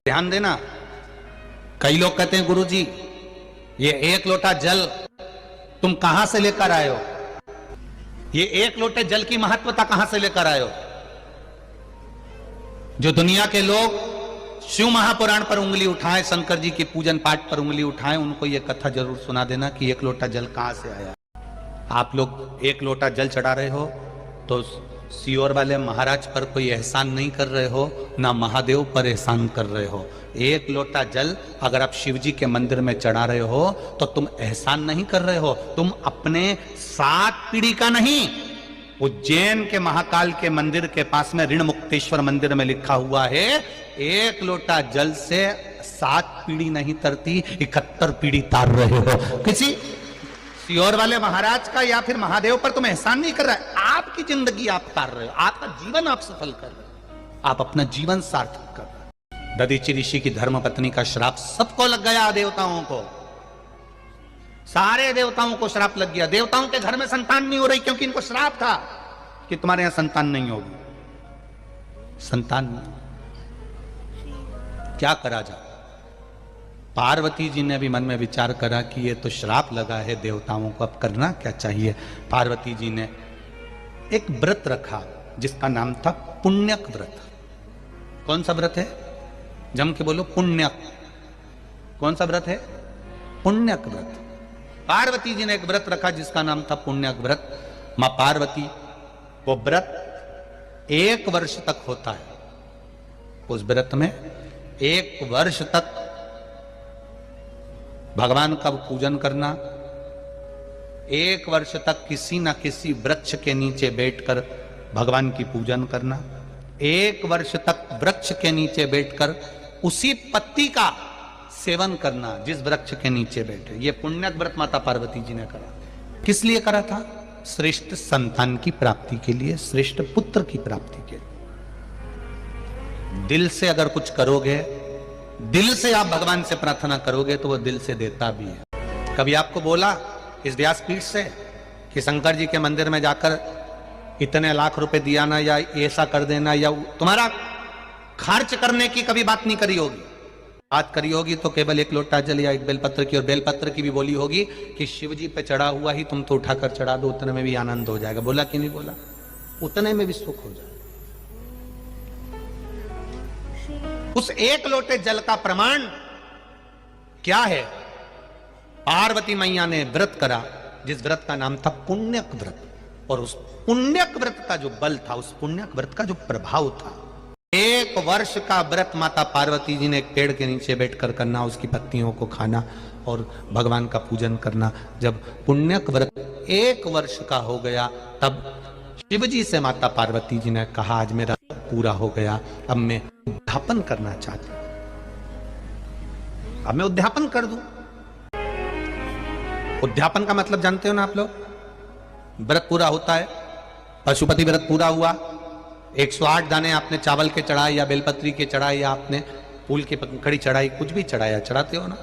ध्यान देना। कई लोग कहते हैं गुरुजी ये एक लोटा जल तुम कहां से लेकर आए हो, ये एक लोटे जल की महत्वता कहां से लेकर आए हो। जो दुनिया के लोग शिव महापुराण पर उंगली उठाए, शंकर जी के पूजन पाठ पर उंगली उठाए, उनको यह कथा जरूर सुना देना कि एक लोटा जल कहां से आया। आप लोग एक लोटा जल चढ़ा रहे हो तो सियोर वाले महाराज पर कोई एहसान नहीं कर रहे हो, ना महादेव पर एहसान कर रहे हो। एक लोटा जल अगर आप शिव जी के मंदिर में चढ़ा रहे हो तो तुम एहसान नहीं कर रहे हो, तुम अपने 7 पीढ़ी का नहीं। उज्जैन के महाकाल के मंदिर के पास में ऋण मुक्तेश्वर मंदिर में लिखा हुआ है, एक लोटा जल से 7 पीढ़ी नहीं तरती, 71 पीढ़ी तार रहे हो। किसी सियोर वाले महाराज का या फिर महादेव पर तुम एहसान नहीं कर रहे, आपकी जिंदगी आप तार रहे हो, आपका जीवन आप सफल कर रहे हो, आप अपना जीवन सार्थक कर रहे हो। दधीचि ऋषि की धर्मपत्नी का श्राप सबको लग गया, देवताओं को, सारे देवताओं को श्राप लग गया। देवताओं के घर में संतान नहीं हो रही क्योंकि इनको श्राप था कि तुम्हारे यहां संतान नहीं होगी। संतान क्या करा जाए। पार्वती जी ने भी मन में विचार करा कि ये तो श्राप लगा है देवताओं को, अब करना क्या चाहिए। पार्वती जी ने एक व्रत रखा जिसका नाम था पुण्यक व्रत। कौन सा व्रत है, जम के बोलो, पुण्यक। कौन सा व्रत है, पुण्यक व्रत। पार्वती जी ने एक व्रत रखा जिसका नाम था पुण्यक व्रत। मां पार्वती, वो व्रत 1 वर्ष तक होता है। उस व्रत में 1 वर्ष तक भगवान का पूजन करना, 1 वर्ष तक किसी ना किसी वृक्ष के नीचे बैठकर भगवान की पूजन करना, 1 वर्ष तक वृक्ष के नीचे बैठकर उसी पत्ती का सेवन करना जिस वृक्ष के नीचे बैठे। ये पुण्यक व्रत माता पार्वती जी ने करा। किस लिए करा था, श्रेष्ठ संतान की प्राप्ति के लिए, श्रेष्ठ पुत्र की प्राप्ति के लिए। दिल से अगर कुछ करोगे, दिल से आप भगवान से प्रार्थना करोगे तो वो दिल से देता भी है। कभी आपको बोला इस व्यासपीठ से कि शंकर जी के मंदिर में जाकर इतने लाख रुपए दिया ना, या ऐसा कर देना, या तुम्हारा खर्च करने की कभी बात नहीं करी होगी। बात करी होगी तो केवल 1 लोटा जल या 1 बेलपत्र की, और बेलपत्र की भी बोली होगी कि शिव जी पे चढ़ा हुआ ही तुम तो उठाकर चढ़ा दो, उतने में भी आनंद हो जाएगा। बोला कि नहीं बोला, उतने में भी सुख हो जाएगा। उस 1 लोटे जल का प्रमाण क्या है, पार्वती मैया ने व्रत करा जिस व्रत का नाम था पुण्यक व्रत। और उस पुण्यक व्रत का जो बल था, उस पुण्यक व्रत का जो प्रभाव था, 1 वर्ष का व्रत माता पार्वती जी ने एक पेड़ के नीचे बैठकर करना, उसकी पत्तियों को खाना और भगवान का पूजन करना। जब पुण्यक व्रत 1 वर्ष का हो गया तब शिव जी से माता पार्वती जी ने कहा आज मेरा पूरा हो गया, अब मैं उद्यापन करना चाहती हूं, अब मैं उद्यापन कर दूं। उद्यापन का मतलब जानते हो ना आप लोग, व्रत पूरा होता है, पशुपति व्रत पूरा हुआ, 108 दाने आपने चावल के चढ़ाए या बेलपत्री के चढ़ाए या आपने फूल की पंखड़ी चढ़ाई, कुछ भी चढ़ाया, चढ़ाते हो ना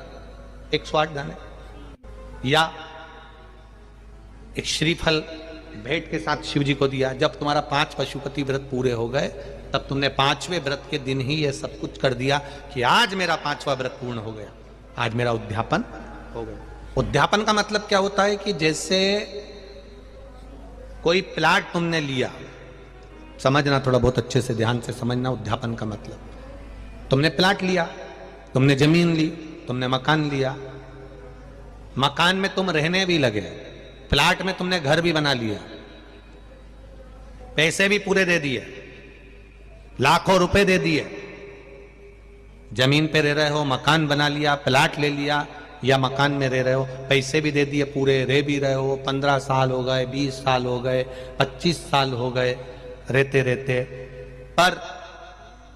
108 दाने, या एक श्रीफल भेंट के साथ शिव जी को दिया। जब तुम्हारा 5 पशुपति व्रत पूरे हो गए तब तुमने 5वें व्रत के दिन ही यह सब कुछ कर दिया कि आज मेरा 5वां व्रत पूर्ण हो गया, आज मेरा उद्यापन हो गया। उद्यापन का मतलब क्या होता है कि जैसे कोई प्लाट तुमने लिया, समझना थोड़ा बहुत अच्छे से ध्यान से समझना उद्यापन का मतलब। तुमने प्लाट लिया, तुमने जमीन ली, तुमने मकान लिया, मकान में तुम रहने भी लगे, प्लाट में तुमने घर भी बना लिया, पैसे भी पूरे दे दिए, लाखों रुपए दे दिए, जमीन पे रह रहे हो, मकान बना लिया, प्लाट ले लिया या मकान में रह रहे हो, पैसे भी दे दिए पूरे, रह भी रहे हो, 15 साल हो गए, 20 साल हो गए, 25 साल हो गए रहते रहते, पर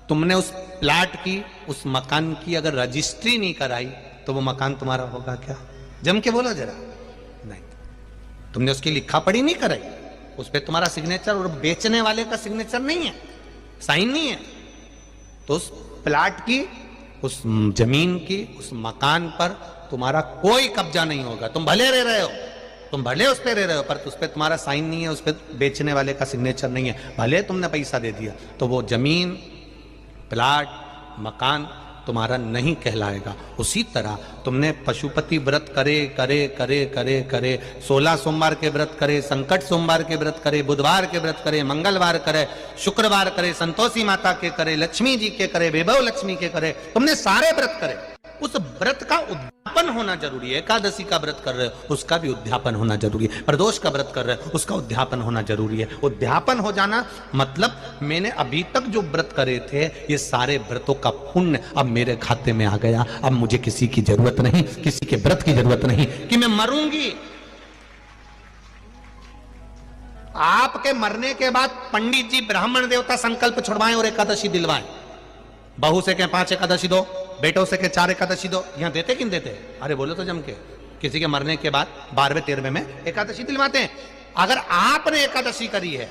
तुमने उस प्लाट की, उस मकान की अगर रजिस्ट्री नहीं कराई तो वो मकान तुम्हारा होगा क्या? जम के बोलो जरा। नहीं, तुमने उसकी लिखा पढ़ी नहीं कराई, उस पर तुम्हारा सिग्नेचर और बेचने वाले का सिग्नेचर नहीं है, साइन नहीं है, तो उस प्लाट की, उस जमीन की, उस मकान पर तुम्हारा कोई कब्जा नहीं होगा। तुम भले रह रहे हो, तुम भले उस पर रह रहे हो, पर उस पर तुम्हारा साइन नहीं है, उस पर बेचने वाले का सिग्नेचर नहीं है, भले तुमने पैसा दे दिया, तो वो जमीन, प्लाट, मकान तुम्हारा नहीं कहलाएगा। उसी तरह तुमने पशुपति व्रत करे करे करे करे करे 16 सोमवार के व्रत करे, संकट सोमवार के व्रत करे, बुधवार के व्रत करे, मंगलवार करे, शुक्रवार करे, संतोषी माता के करे, लक्ष्मी जी के करे, वैभव लक्ष्मी के करे, तुमने सारे व्रत करे। उस व्रत का उद्यापन होना जरूरी है। एकादशी का व्रत कर रहे हो उसका भी उद्यापन होना जरूरी है। प्रदोष का व्रत कर रहे हो उसका उद्यापन होना जरूरी है। उद्यापन हो जाना मतलब मैंने अभी तक जो व्रत करे थे ये सारे व्रतों का पुण्य अब मेरे खाते में आ गया। अब मुझे किसी की जरूरत नहीं, किसी के व्रत की जरूरत नहीं कि मैं मरूंगी। आपके मरने के बाद पंडित जी ब्राह्मण देवता संकल्प छुड़वाएं और एकादशी दिलवाएं। बहू से कहें 5 एकादशी दो, बेटों से कहें 4 एकादशी दो। यहां देते कि नहीं देते? अरे बोलो तो जम के। किसी के मरने के बाद 12वें 13वें में एकादशी दिलवाते हैं। अगर आपने एकादशी करी है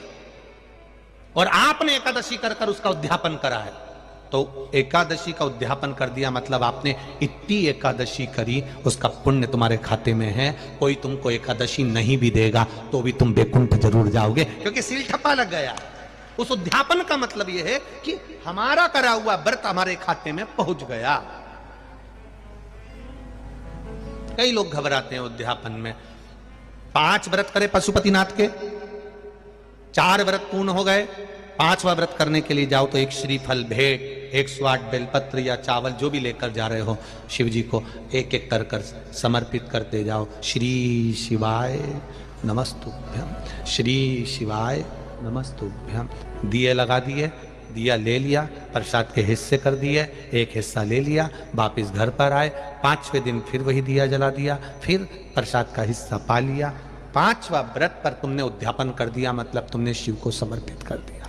और आपने एकादशी कर कर उसका उद्यापन करा है तो एकादशी का उद्यापन कर दिया मतलब आपने इतनी एकादशी करी, उसका पुण्य तुम्हारे खाते में है। कोई तुमको एकादशी नहीं भी देगा तो भी तुम बैकुंठ जरूर जाओगे, क्योंकि सील ठप्पा लग गया। उस उद्यापन का मतलब यह है कि हमारा करा हुआ व्रत हमारे खाते में पहुंच गया। कई लोग घबराते हैं उद्यापन में। 5 व्रत करे पशुपतिनाथ के, 4 व्रत पूर्ण हो गए, 5वां व्रत करने के लिए जाओ तो एक श्रीफल भेंट, 108 बेलपत्र या चावल जो भी लेकर जा रहे हो शिव जी को एक एक कर कर समर्पित करते जाओ। श्री शिवाय नमस्तुभ्यम, श्री शिवाय नमस्तुभ्यम। दिए लगा दिए, दिया ले लिया, प्रसाद के हिस्से कर दिए, एक हिस्सा ले लिया, वापिस घर पर आए। 5वें दिन फिर वही दिया जला दिया, फिर प्रसाद का हिस्सा पा लिया। 5वां व्रत पर तुमने उद्यापन कर दिया मतलब तुमने शिव को समर्पित कर दिया।